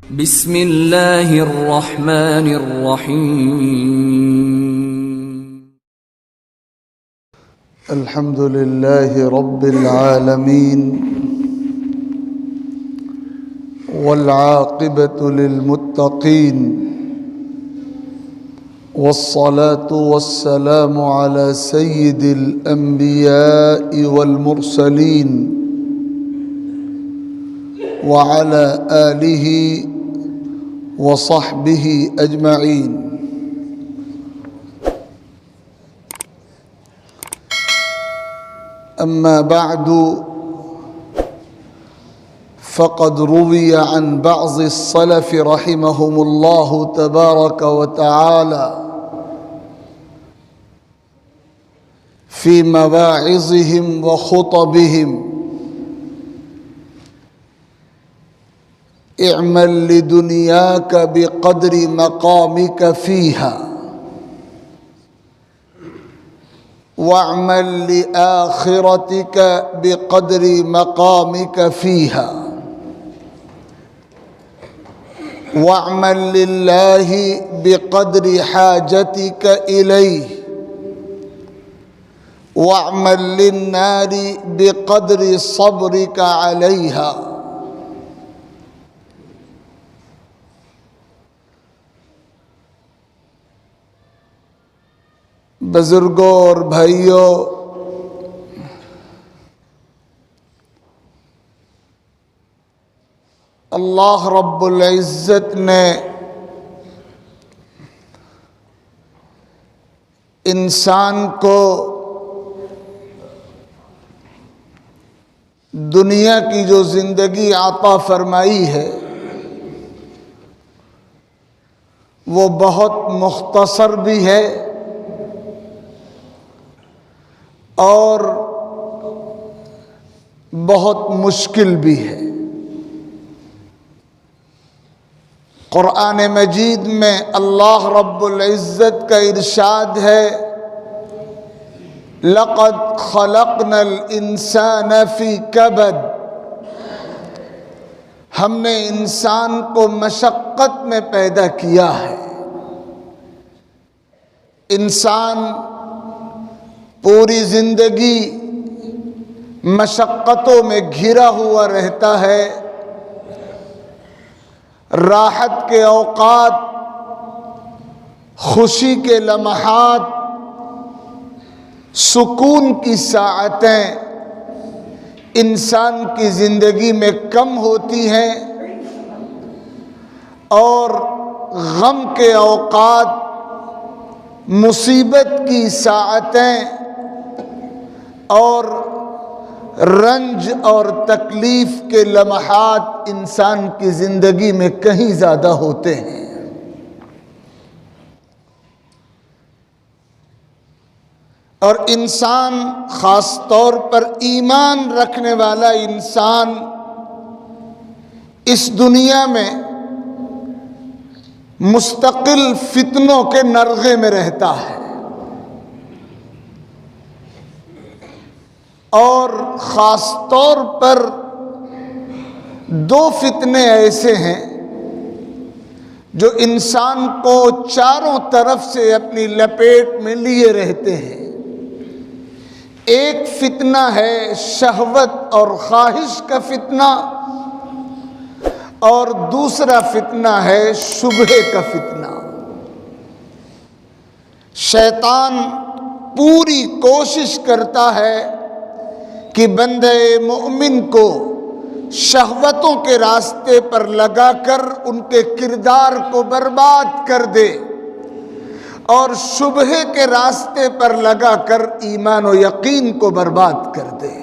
بسم اللہ الرحمن الرحیم الحمد للہ رب العالمین والعاقبة للمتقین والصلاة والسلام على سید الانبیاء والمرسلین وعلى آلہ وصحبہ اجمعین۔ اما بعد فقد روی عن بعض السلف رحمهم اللہ تبارک وتعالی في مواعظهم وخطبهم اعمل لدنياك بقدر مقامك فيها واعمل لآخرتك بقدر مقامك فيها واعمل لله بقدر حاجتك إليه واعمل للنار بقدر صبرك عليها۔ بزرگوں اور بھائیوں، اللہ رب العزت نے انسان کو دنیا کی جو زندگی عطا فرمائی ہے وہ بہت مختصر بھی ہے اور بہت مشکل بھی ہے۔ قرآن مجید میں اللہ رب العزت کا ارشاد ہے، لَقَدْ خَلَقْنَا الْإِنسَانَ فِي كَبَدٍ، ہم نے انسان کو مشقت میں پیدا کیا ہے۔ انسان پوری زندگی مشقتوں میں گھرا ہوا رہتا ہے۔ راحت کے اوقات، خوشی کے لمحات، سکون کی ساعتیں انسان کی زندگی میں کم ہوتی ہیں اور غم کے اوقات، مصیبت کی ساعتیں اور رنج اور تکلیف کے لمحات انسان کی زندگی میں کہیں زیادہ ہوتے ہیں۔ اور انسان، خاص طور پر ایمان رکھنے والا انسان، اس دنیا میں مستقل فتنوں کے نرغے میں رہتا ہے، اور خاص طور پر دو فتنے ایسے ہیں جو انسان کو چاروں طرف سے اپنی لپیٹ میں لیے رہتے ہیں۔ ایک فتنہ ہے شہوت اور خواہش کا فتنہ، اور دوسرا فتنہ ہے شبہے کا فتنہ۔ شیطان پوری کوشش کرتا ہے کہ بندے مومن کو شہوتوں کے راستے پر لگا کر ان کے کردار کو برباد کر دے، اور شبہے کے راستے پر لگا کر ایمان و یقین کو برباد کر دے۔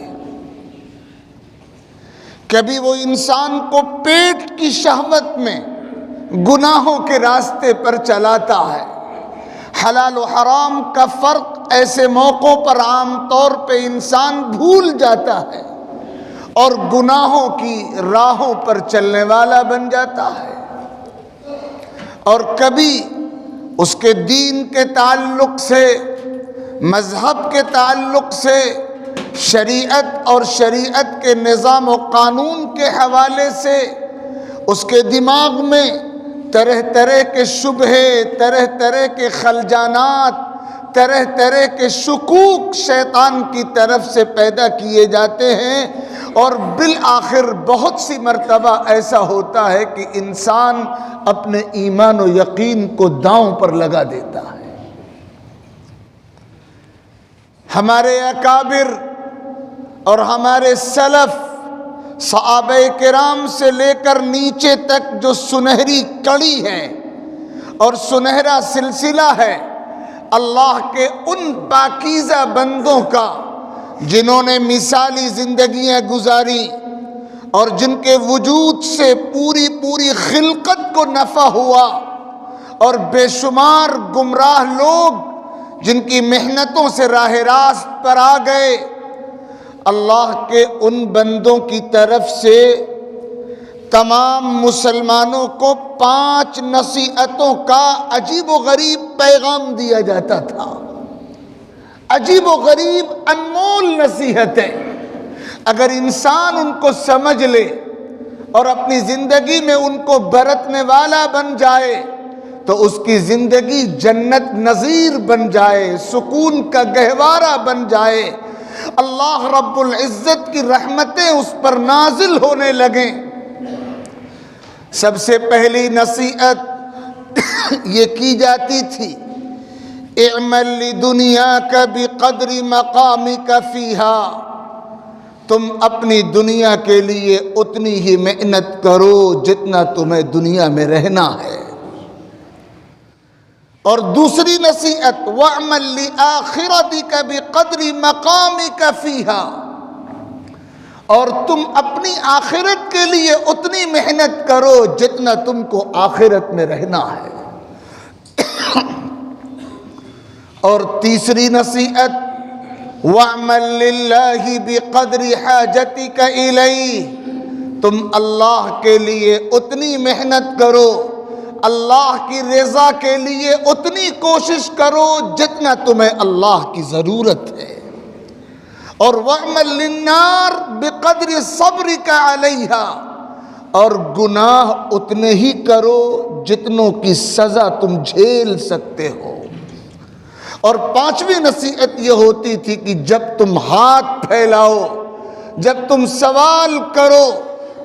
کبھی وہ انسان کو پیٹ کی شہوت میں گناہوں کے راستے پر چلاتا ہے۔ حلال و حرام کا فرق ایسے موقعوں پر عام طور پہ انسان بھول جاتا ہے اور گناہوں کی راہوں پر چلنے والا بن جاتا ہے، اور کبھی اس کے دین کے تعلق سے، مذہب کے تعلق سے، شریعت اور شریعت کے نظام و قانون کے حوالے سے اس کے دماغ میں طرح طرح کے شبہے، طرح طرح کے خلجانات، طرح طرح کے شکوک شیطان کی طرف سے پیدا کیے جاتے ہیں، اور بالآخر بہت سی مرتبہ ایسا ہوتا ہے کہ انسان اپنے ایمان و یقین کو داؤں پر لگا دیتا ہے۔ ہمارے اکابر اور ہمارے سلف، صحابہ کرام سے لے کر نیچے تک جو سنہری کڑی ہے اور سنہرا سلسلہ ہے اللہ کے ان پاکیزہ بندوں کا جنہوں نے مثالی زندگیاں گزاری اور جن کے وجود سے پوری پوری خلقت کو نفع ہوا، اور بے شمار گمراہ لوگ جن کی محنتوں سے راہ راست پر آ گئے، اللہ کے ان بندوں کی طرف سے تمام مسلمانوں کو 5 نصیحتوں کا عجیب و غریب پیغام دیا جاتا تھا۔ عجیب و غریب انمول نصیحتیں، اگر انسان ان کو سمجھ لے اور اپنی زندگی میں ان کو برتنے والا بن جائے تو اس کی زندگی جنت نظیر بن جائے، سکون کا گہوارہ بن جائے، اللہ رب العزت کی رحمتیں اس پر نازل ہونے لگیں۔ سب سے پہلی نصیحت یہ کی جاتی تھی، اعمل لدنیاک بقدر مقامک فیہا، تم اپنی دنیا کے لیے اتنی ہی محنت کرو جتنا تمہیں دنیا میں رہنا ہے۔ اور دوسری نصیحت، وَاعْمَلْ لِآخِرَتِكَ بِقَدْرِ مَقَامِكَ فِيهَا، اور تم اپنی آخرت کے لیے اتنی محنت کرو جتنا تم کو آخرت میں رہنا ہے۔ اور تیسری نصیحت، وَاعْمَلْ لِلَّهِ بِقَدْرِ حَاجَتِكَ إِلَيْهِ، تم اللہ کے لیے اتنی محنت کرو، اللہ کی رضا کے لیے اتنی کوشش کرو جتنا تمہیں اللہ کی ضرورت ہے۔ اور وَاعْمَلْ لِلنَّارِ بِقَدْرِ صَبْرِكَ عَلَيْهَا، اور گناہ اتنے ہی کرو جتنوں کی سزا تم جھیل سکتے ہو۔ اور 5ویں نصیحت یہ ہوتی تھی کہ جب تم ہاتھ پھیلاؤ، جب تم سوال کرو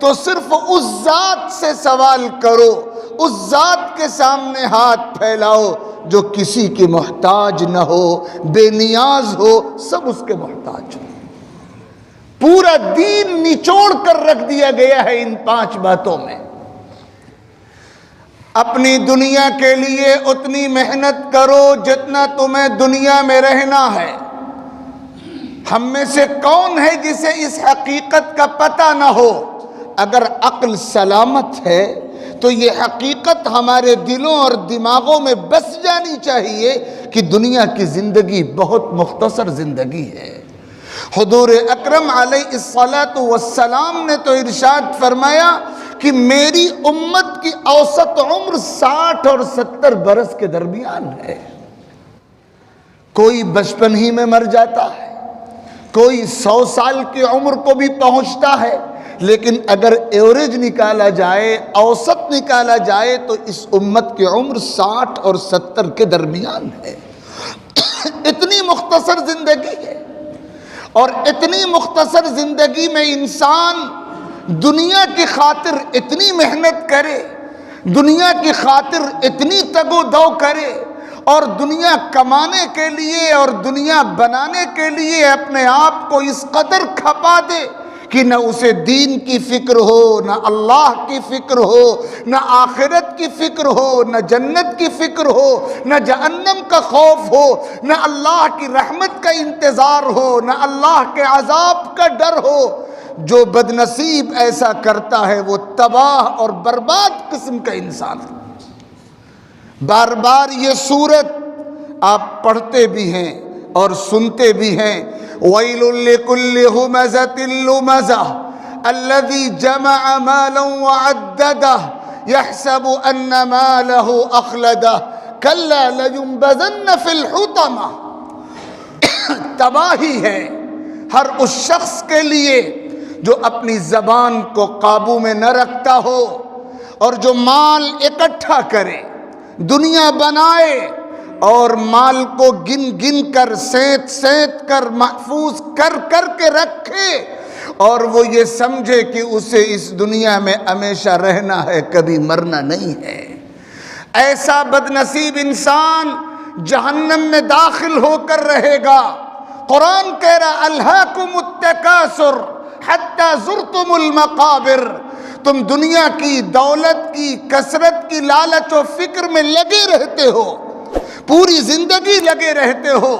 تو صرف اس ذات سے سوال کرو، اس ذات کے سامنے ہاتھ پھیلاؤ جو کسی کے محتاج نہ ہو، بے نیاز ہو، سب اس کے محتاج ہو۔ پورا دین نچوڑ کر رکھ دیا گیا ہے ان 5 باتوں میں۔ اپنی دنیا کے لیے اتنی محنت کرو جتنا تمہیں دنیا میں رہنا ہے۔ ہم میں سے کون ہے جسے اس حقیقت کا پتہ نہ ہو؟ اگر عقل سلامت ہے تو یہ حقیقت ہمارے دلوں اور دماغوں میں بس جانی چاہیے کہ دنیا کی زندگی بہت مختصر زندگی ہے۔ حضور اکرم علیہ الصلاۃ والسلام نے تو ارشاد فرمایا کہ میری امت کی اوسط عمر 60 اور 70 برس کے درمیان ہے۔ کوئی بچپن ہی میں مر جاتا ہے، کوئی 100 سال کی عمر کو بھی پہنچتا ہے، لیکن اگر ایوریج نکالا جائے، اوسط نکالا جائے تو اس امت کی عمر 60 اور 70 کے درمیان ہے۔ اتنی مختصر زندگی ہے، اور اتنی مختصر زندگی میں انسان دنیا کی خاطر اتنی محنت کرے، دنیا کی خاطر اتنی تگ و دو کرے، اور دنیا کمانے کے لیے اور دنیا بنانے کے لیے اپنے آپ کو اس قدر کھپا دے کہ نہ اسے دین کی فکر ہو، نہ اللہ کی فکر ہو، نہ آخرت کی فکر ہو، نہ جنت کی فکر ہو، نہ جہنم کا خوف ہو، نہ اللہ کی رحمت کا انتظار ہو، نہ اللہ کے عذاب کا ڈر ہو۔ جو بد نصیب ایسا کرتا ہے وہ تباہ اور برباد قسم کا انسان ہے۔ بار بار یہ سورت آپ پڑھتے بھی ہیں اور سنتے بھی ہیں، وَيْلٌ لِكُلِّ هُمَزَةٍ لُمَزَةٍ الَّذِي جَمَعَ مَالًا وَعَدَّدَهُ يَحْسَبُ أَنَّ مَالَهُ أَخْلَدَهُ كَلَّا لَيُنبَذَنَّ فِي الْحُطَمَةِ۔ تباہی ہے ہر اس شخص کے لیے جو اپنی زبان کو قابو میں نہ رکھتا ہو، اور جو مال اکٹھا کرے، دنیا بنائے اور مال کو گن گن کر سینت سینت کر محفوظ کر کر کے رکھے، اور وہ یہ سمجھے کہ اسے اس دنیا میں ہمیشہ رہنا ہے، کبھی مرنا نہیں ہے، ایسا بد نصیب انسان جہنم میں داخل ہو کر رہے گا۔ قرآن کہہ رہا الہاکم التکاثر حتی زرتم المقابر، تم دنیا کی دولت کی کثرت کی لالچ و فکر میں لگے رہتے ہو، پوری زندگی لگے رہتے ہو،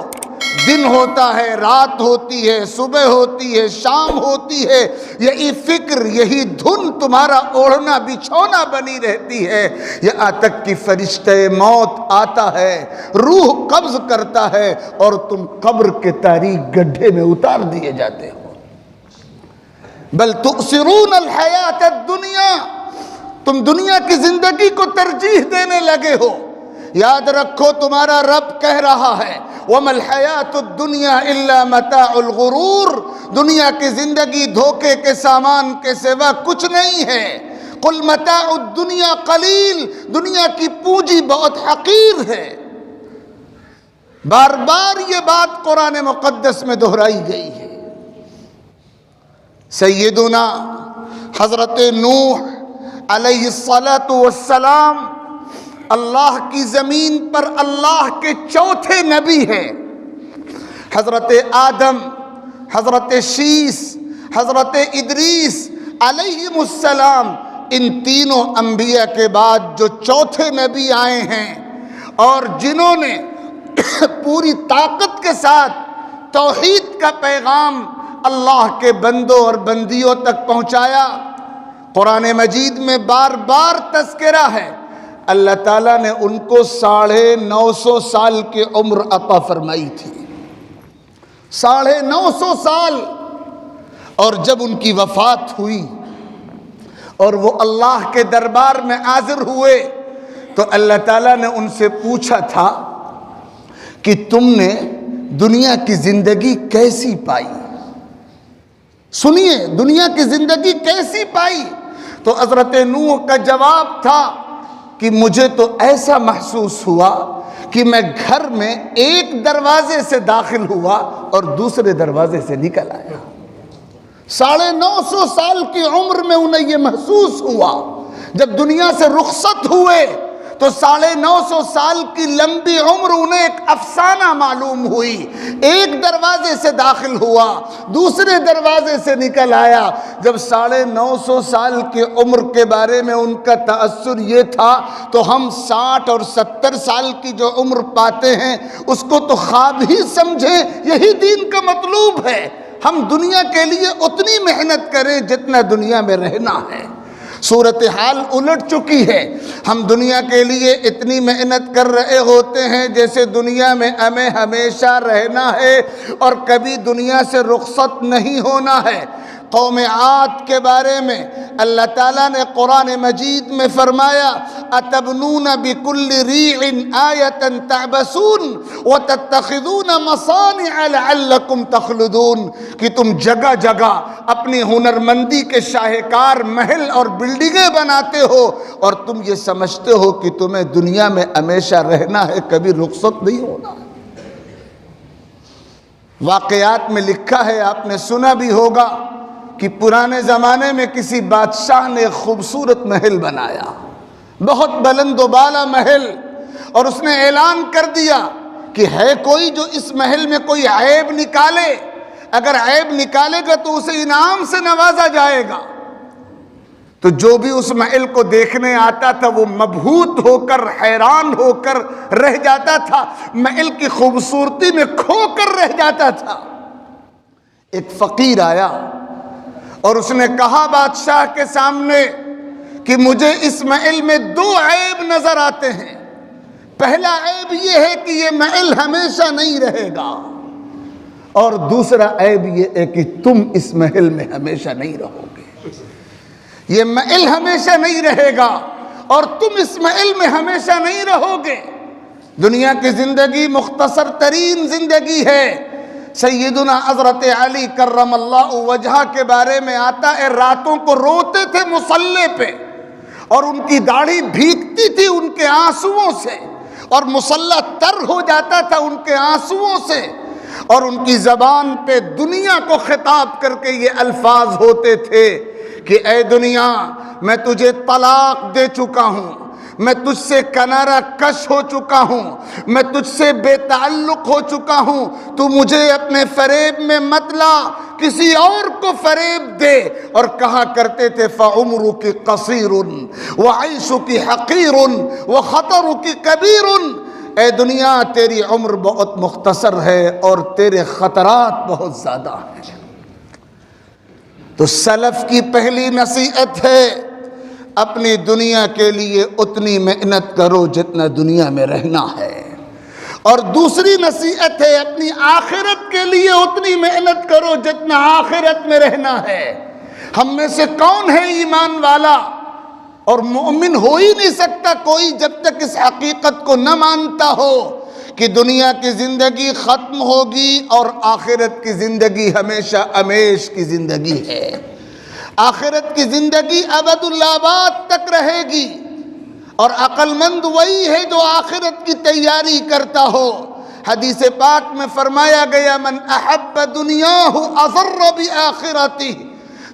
دن ہوتا ہے، رات ہوتی ہے، صبح ہوتی ہے، شام ہوتی ہے، یہی فکر یہی دھن تمہارا اوڑھنا بچھونا بنی رہتی ہے، یہاں تک کہ فرشتہ موت آتا ہے، روح قبض کرتا ہے اور تم قبر کے تاریک گڈھے میں اتار دیے جاتے ہو۔ بل تؤثرون الحیات الدنیا، تم دنیا کی زندگی کو ترجیح دینے لگے ہو۔ یاد رکھو تمہارا رب کہہ رہا ہے وَمَا الْحَيَاةُ الدُّنْيَا إِلَّا مَتَاعُ الْغُرُورِ، دنیا کی زندگی دھوکے کے سامان کے سوا کچھ نہیں ہے۔ قُلْ مَتَاعُ الدُّنْيَا قَلِيلٌ، دنیا کی پونجی بہت حقیر ہے۔ بار بار یہ بات قرآن مقدس میں دہرائی گئی ہے۔ سیدنا حضرت نوح علیہ السلام اللہ کی زمین پر اللہ کے چوتھے نبی ہیں۔ حضرت آدم، حضرت شیس، حضرت ادریس علیہم السلام، ان تینوں انبیاء کے بعد جو چوتھے نبی آئے ہیں اور جنہوں نے پوری طاقت کے ساتھ توحید کا پیغام اللہ کے بندوں اور بندیوں تک پہنچایا، قرآن مجید میں بار بار تذکرہ ہے۔ اللہ تعالیٰ نے ان کو 950 سال کی عمر عطا فرمائی تھی، 950 سال، اور جب ان کی وفات ہوئی اور وہ اللہ کے دربار میں حاضر ہوئے تو اللہ تعالیٰ نے ان سے پوچھا تھا کہ تم نے دنیا کی زندگی کیسی پائی؟ سنیے، دنیا کی زندگی کیسی پائی؟ تو حضرت نوح کا جواب تھا کہ مجھے تو ایسا محسوس ہوا کہ میں گھر میں ایک دروازے سے داخل ہوا اور دوسرے دروازے سے نکل آیا۔ 950 سال کی عمر میں انہیں یہ محسوس ہوا۔ جب دنیا سے رخصت ہوئے تو 950 سال کی لمبی عمر انہیں ایک افسانہ معلوم ہوئی۔ ایک دروازے سے داخل ہوا، دوسرے دروازے سے نکل آیا۔ جب 950 سال کی عمر کے بارے میں ان کا تأثر یہ تھا تو ہم 60 اور 70 سال کی جو عمر پاتے ہیں اس کو تو خواب ہی سمجھیں، یہی دین کا مطلوب ہے۔ ہم دنیا کے لیے اتنی محنت کریں جتنا دنیا میں رہنا ہے۔ صورتحال الٹ چکی ہے، ہم دنیا کے لیے اتنی محنت کر رہے ہوتے ہیں جیسے دنیا میں ہمیں ہمیشہ رہنا ہے اور کبھی دنیا سے رخصت نہیں ہونا ہے۔ قوم عاد کے بارے میں اللہ تعالیٰ نے قرآن مجید میں فرمایا اتبنون بکل ریع آیۃ تعبثون وتتخذون مصانع لعلکم تخلدون، کہ تم جگہ جگہ اپنی ہنرمندی کے شاہکار محل اور بلڈنگیں بناتے ہو اور تم یہ سمجھتے ہو کہ تمہیں دنیا میں ہمیشہ رہنا ہے، کبھی رخصت نہیں ہونا۔ واقعات میں لکھا ہے، آپ نے سنا بھی ہوگا کہ پرانے زمانے میں کسی بادشاہ نے ایک خوبصورت محل بنایا، بہت بلند و بالا محل، اور اس نے اعلان کر دیا کہ ہے کوئی جو اس محل میں کوئی عیب نکالے، اگر عیب نکالے گا تو اسے انعام سے نوازا جائے گا۔ تو جو بھی اس محل کو دیکھنے آتا تھا وہ مبہوت ہو کر، حیران ہو کر رہ جاتا تھا، محل کی خوبصورتی میں کھو کر رہ جاتا تھا۔ ایک فقیر آیا اور اس نے کہا بادشاہ کے سامنے کہ مجھے اس محل میں 2 عیب نظر آتے ہیں۔ پہلا عیب یہ ہے کہ یہ محل ہمیشہ نہیں رہے گا، اور دوسرا عیب یہ ہے کہ تم اس محل میں ہمیشہ نہیں رہو گے۔ یہ محل ہمیشہ نہیں رہے گا اور تم اس محل میں ہمیشہ نہیں رہو گے۔ دنیا کی زندگی مختصر ترین زندگی ہے۔ سیدنا حضرت علی کرم اللہ وجہہ کے بارے میں آتا ہے، راتوں کو روتے تھے مصلی پہ اور ان کی داڑھی بھیگتی تھی ان کے آنسوؤں سے، اور مصلی تر ہو جاتا تھا ان کے آنسوؤں سے، اور ان کی زبان پہ دنیا کو خطاب کر کے یہ الفاظ ہوتے تھے کہ اے دنیا، میں تجھے طلاق دے چکا ہوں، میں تجھ سے کنارہ کش ہو چکا ہوں، میں تجھ سے بے تعلق ہو چکا ہوں، تو مجھے اپنے فریب میں مت لا، کسی اور کو فریب دے۔ اور کہا کرتے تھے فَعُمْرُكِ قَصِيرٌ وَعَيْشُكِ حَقِيرٌ وَخَطَرُكِ كَبِيرٌ، اے دنیا تیری عمر بہت مختصر ہے اور تیرے خطرات بہت زیادہ ہیں۔ تو سلف کی پہلی نصیحت ہے اپنی دنیا کے لیے اتنی محنت کرو جتنا دنیا میں رہنا ہے، اور دوسری نصیحت ہے اپنی آخرت کے لیے اتنی محنت کرو جتنا آخرت میں رہنا ہے۔ ہم میں سے کون ہے ایمان والا اور مومن ہو ہی نہیں سکتا کوئی جب تک اس حقیقت کو نہ مانتا ہو کہ دنیا کی زندگی ختم ہوگی اور آخرت کی زندگی ہمیشہ ہمیش کی زندگی ہے۔ آخرت کی زندگی ابد الآباد تک رہے گی، اور عقل مند وہی ہے جو آخرت کی تیاری کرتا ہو۔ حدیث پاک میں فرمایا گیا من احب دنیاہ اضر بآخرتہ،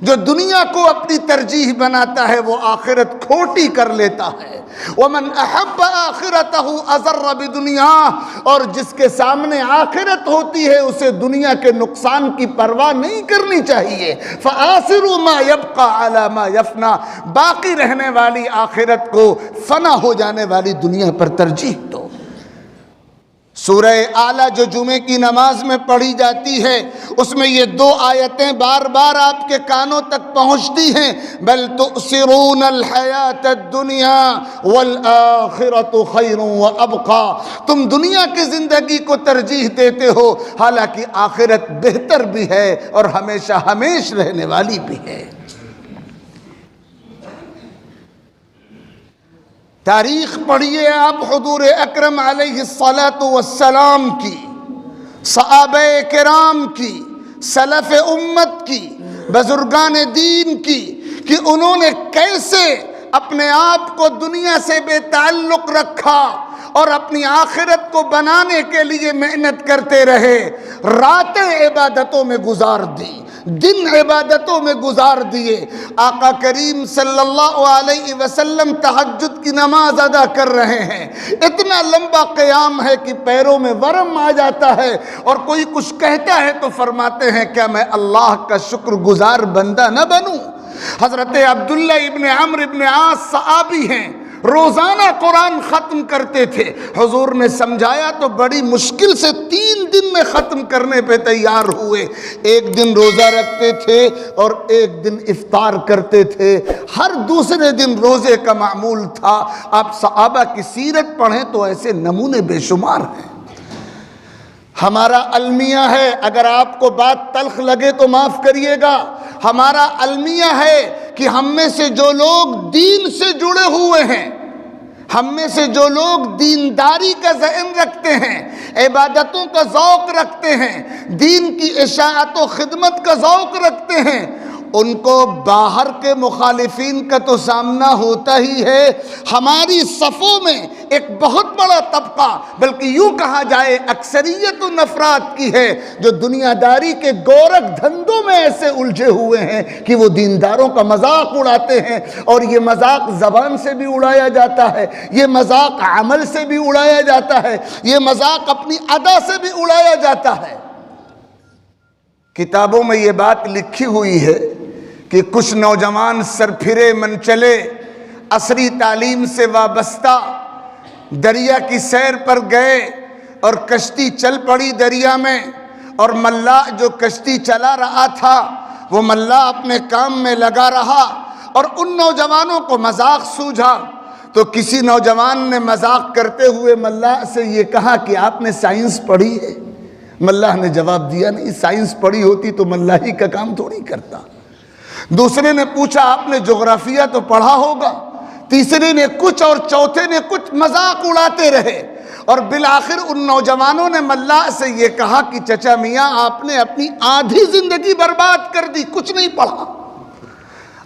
جو دنیا کو اپنی ترجیح بناتا ہے وہ آخرت کھوٹی کر لیتا ہے۔ ومن احب آخرتہ اضر بدنیاہ، اور جس کے سامنے آخرت ہوتی ہے اسے دنیا کے نقصان کی پرواہ نہیں کرنی چاہیے۔ فآثروا ما يبقى على ما يفنى، باقی رہنے والی آخرت کو فنا ہو جانے والی دنیا پر ترجیح دو۔ سورہ اعلیٰ جو جمعے کی نماز میں پڑھی جاتی ہے اس میں یہ دو آیتیں بار بار آپ کے کانوں تک پہنچتی ہیں، بل تؤثرون الحیات الدنیا والآخرۃ خیر وابقی، تم دنیا کی زندگی کو ترجیح دیتے ہو حالانکہ آخرت بہتر بھی ہے اور ہمیشہ ہمیش رہنے والی بھی ہے۔ تاریخ پڑھیے آپ حضور اکرم علیہ الصلاۃ والسلام کی، صحابہ کرام کی، سلف امت کی، بزرگان دین کی، کہ انہوں نے کیسے اپنے آپ کو دنیا سے بے تعلق رکھا اور اپنی آخرت کو بنانے کے لیے محنت کرتے رہے، راتیں عبادتوں میں گزار دی، دن عبادتوں میں گزار دیے۔ آقا کریم صلی اللہ علیہ وسلم تہجد کی نماز ادا کر رہے ہیں، اتنا لمبا قیام ہے کہ پیروں میں ورم آ جاتا ہے، اور کوئی کچھ کہتا ہے تو فرماتے ہیں کیا میں اللہ کا شکر گزار بندہ نہ بنوں؟ حضرت عبداللہ ابن عمرو ابن عاص صحابی ہیں، روزانہ قرآن ختم کرتے تھے۔ حضور نے سمجھایا تو بڑی مشکل سے 3 دن میں ختم کرنے پہ تیار ہوئے۔ ایک دن روزہ رکھتے تھے اور ایک دن افطار کرتے تھے، ہر دوسرے دن روزے کا معمول تھا۔ آپ صحابہ کی سیرت پڑھیں تو ایسے نمونے بے شمار ہیں۔ ہمارا المیہ ہے، اگر آپ کو بات تلخ لگے تو معاف کریے گا، ہمارا المیہ ہے کہ ہم میں سے جو لوگ دین سے جڑے ہوئے ہیں، ہم میں سے جو لوگ دینداری کا ذہن رکھتے ہیں، عبادتوں کا ذوق رکھتے ہیں، دین کی اشاعت و خدمت کا ذوق رکھتے ہیں، ان کو باہر کے مخالفین کا تو سامنا ہوتا ہی ہے، ہماری صفوں میں ایک بہت بڑا طبقہ، بلکہ یوں کہا جائے اکثریت ان افراد کی ہے جو دنیا داری کے گورکھ دھندوں میں ایسے الجھے ہوئے ہیں کہ وہ دینداروں کا مذاق اڑاتے ہیں، اور یہ مذاق زبان سے بھی اڑایا جاتا ہے، یہ مذاق عمل سے بھی اڑایا جاتا ہے، یہ مذاق اپنی ادا سے بھی اڑایا جاتا ہے۔ کتابوں میں یہ بات لکھی ہوئی ہے کہ کچھ نوجوان سرپھرے منچلے عصری تعلیم سے وابستہ دریا کی سیر پر گئے اور کشتی چل پڑی دریا میں، اور ملاح جو کشتی چلا رہا تھا وہ ملاح اپنے کام میں لگا رہا، اور ان نوجوانوں کو مذاق سوجھا تو کسی نوجوان نے مذاق کرتے ہوئے ملاح سے یہ کہا کہ آپ نے سائنس پڑھی ہے؟ ملاح نے جواب دیا نہیں، سائنس پڑھی ہوتی تو ملاحی کا کام تھوڑی کرتا۔ دوسرے نے پوچھا آپ نے جغرافیہ تو پڑھا ہوگا؟ تیسرے نے کچھ اور چوتھے نے کچھ، مذاق اڑاتے رہے، اور بالآخر ان نوجوانوں نے ملاح سے یہ کہا کہ چچا میاں آپ نے اپنی آدھی زندگی برباد کر دی، کچھ نہیں پڑھا۔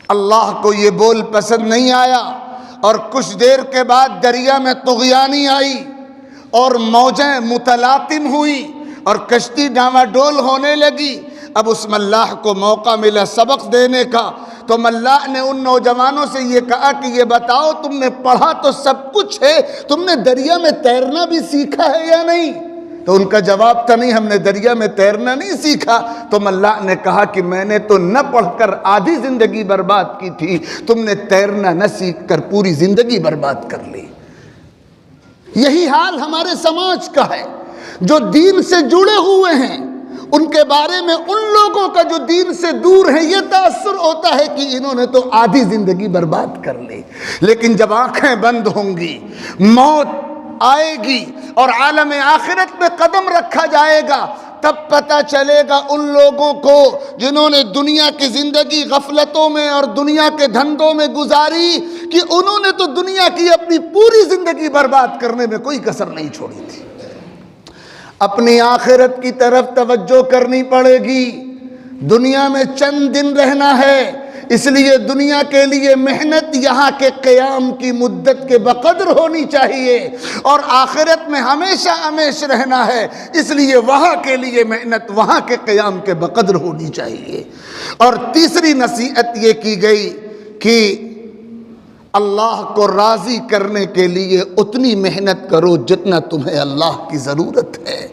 اللہ کو یہ بول پسند نہیں آیا، اور کچھ دیر کے بعد دریا میں طغیانی آئی اور موجیں متلاطم ہوئی اور کشتی ڈاواڈول ہونے لگی۔ اب اس ملاح کو موقع ملا سبق دینے کا، تو ملاح نے ان نوجوانوں سے یہ کہا کہ یہ بتاؤ تم نے پڑھا تو سب کچھ ہے، تم نے دریا میں تیرنا بھی سیکھا ہے یا نہیں؟ تو ان کا جواب تھا نہیں، ہم نے دریا میں تیرنا نہیں سیکھا۔ تو ملاح نے کہا کہ میں نے تو نہ پڑھ کر آدھی زندگی برباد کی تھی، تم نے تیرنا نہ سیکھ کر پوری زندگی برباد کر لی۔ یہی حال ہمارے سماج کا ہے۔ جو دین سے جڑے ہوئے ہیں ان کے بارے میں ان لوگوں کا جو دین سے دور ہے یہ تاثر ہوتا ہے کہ انہوں نے تو آدھی زندگی برباد کر لی۔ لیکن جب آنکھیں بند ہوں گی، موت آئے گی اور عالم آخرت میں قدم رکھا جائے گا، تب پتہ چلے گا ان لوگوں کو جنہوں نے دنیا کی زندگی غفلتوں میں اور دنیا کے دھندوں میں گزاری کہ انہوں نے تو دنیا کی اپنی پوری زندگی برباد کرنے میں کوئی کسر نہیں چھوڑی تھی۔ اپنی آخرت کی طرف توجہ کرنی پڑے گی۔ دنیا میں چند دن رہنا ہے، اس لیے دنیا کے لیے محنت یہاں کے قیام کی مدت کے بقدر ہونی چاہیے، اور آخرت میں ہمیشہ ہمیش رہنا ہے، اس لیے وہاں کے لیے محنت وہاں کے قیام کے بقدر ہونی چاہیے۔ اور تیسری نصیحت یہ کی گئی کہ اللہ کو راضی کرنے کے لیے اتنی محنت کرو جتنا تمہیں اللہ کی ضرورت ہے۔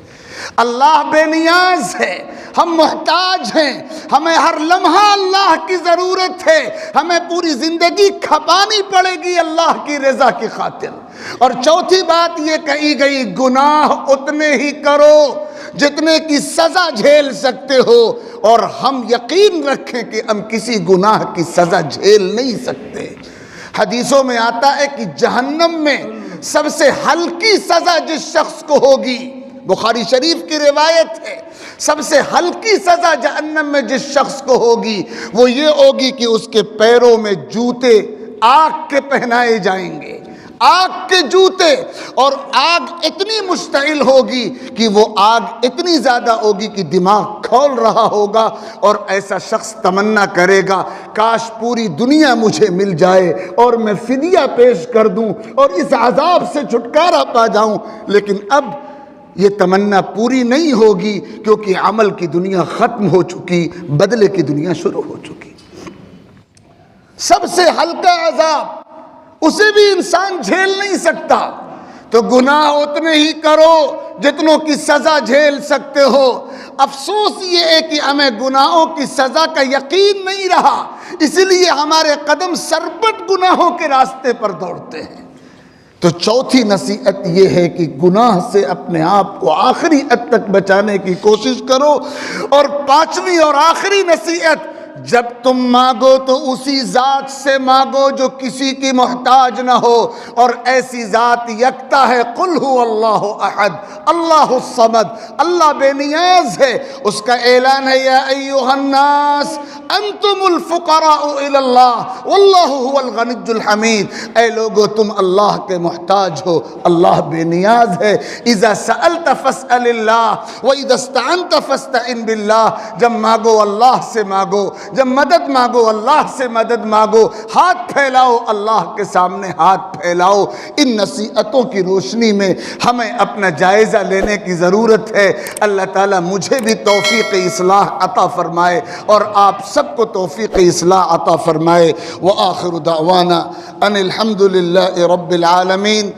اللہ بے نیاز ہے، ہم محتاج ہیں، ہمیں ہر لمحہ اللہ کی ضرورت ہے، ہمیں پوری زندگی کھپانی پڑے گی اللہ کی رضا کی خاطر۔ اور چوتھی بات یہ کہی گئی، گناہ اتنے ہی کرو جتنے کی سزا جھیل سکتے ہو، اور ہم یقین رکھیں کہ ہم کسی گناہ کی سزا جھیل نہیں سکتے۔ حدیثوں میں آتا ہے کہ جہنم میں سب سے ہلکی سزا جس شخص کو ہوگی، بخاری شریف کی روایت ہے، سب سے ہلکی سزا جہنم میں جس شخص کو ہوگی وہ یہ ہوگی کہ اس کے پیروں میں جوتے آگ کے پہنائے جائیں گے، آگ کے جوتے، اور آگ اتنی مشتعل ہوگی کہ وہ آگ اتنی زیادہ ہوگی کہ دماغ کھول رہا ہوگا، اور ایسا شخص تمنا کرے گا کاش پوری دنیا مجھے مل جائے اور میں فدیہ پیش کر دوں اور اس عذاب سے چھٹکارا پا جاؤں، لیکن اب یہ تمنا پوری نہیں ہوگی کیونکہ عمل کی دنیا ختم ہو چکی، بدلے کی دنیا شروع ہو چکی۔ سب سے ہلکا عذاب اسے بھی انسان جھیل نہیں سکتا، تو گناہ اتنے ہی کرو جتنوں کی سزا جھیل سکتے ہو۔ افسوس یہ ہے کہ ہمیں گناہوں کی سزا کا یقین نہیں رہا، اسی لیے ہمارے قدم سرپٹ گناہوں کے راستے پر دوڑتے ہیں۔ تو چوتھی نصیحت یہ ہے کہ گناہ سے اپنے آپ کو آخری حد تک بچانے کی کوشش کرو۔ اور پانچویں اور آخری نصیحت، جب تم مانگو تو اسی ذات سے مانگو جو کسی کی محتاج نہ ہو، اور ایسی ذات یکتا ہے، قل هو اللہ احد اللہ الصمد، اللہ بے نیاز ہے۔ اس کا اعلان ہے، یا ایھا الناس انتم الفقراء الی اللہ واللہ هو الغنی الحمید، اے لوگو تم اللہ کے محتاج ہو، اللہ بے نیاز ہے۔ اذا سألت فاسأل اللہ واذا استعنت فاستعن باللہ، جب مانگو اللہ سے مانگو، جب مدد مانگو اللہ سے مدد مانگو، ہاتھ پھیلاؤ اللہ کے سامنے ہاتھ پھیلاؤ۔ ان نصیحتوں کی روشنی میں ہمیں اپنا جائزہ لینے کی ضرورت ہے۔ اللہ تعالیٰ مجھے بھی توفیق اصلاح عطا فرمائے اور آپ سب کو توفیق اصلاح عطا فرمائے۔ وآخر دعوانا ان الحمد للہ رب العالمین۔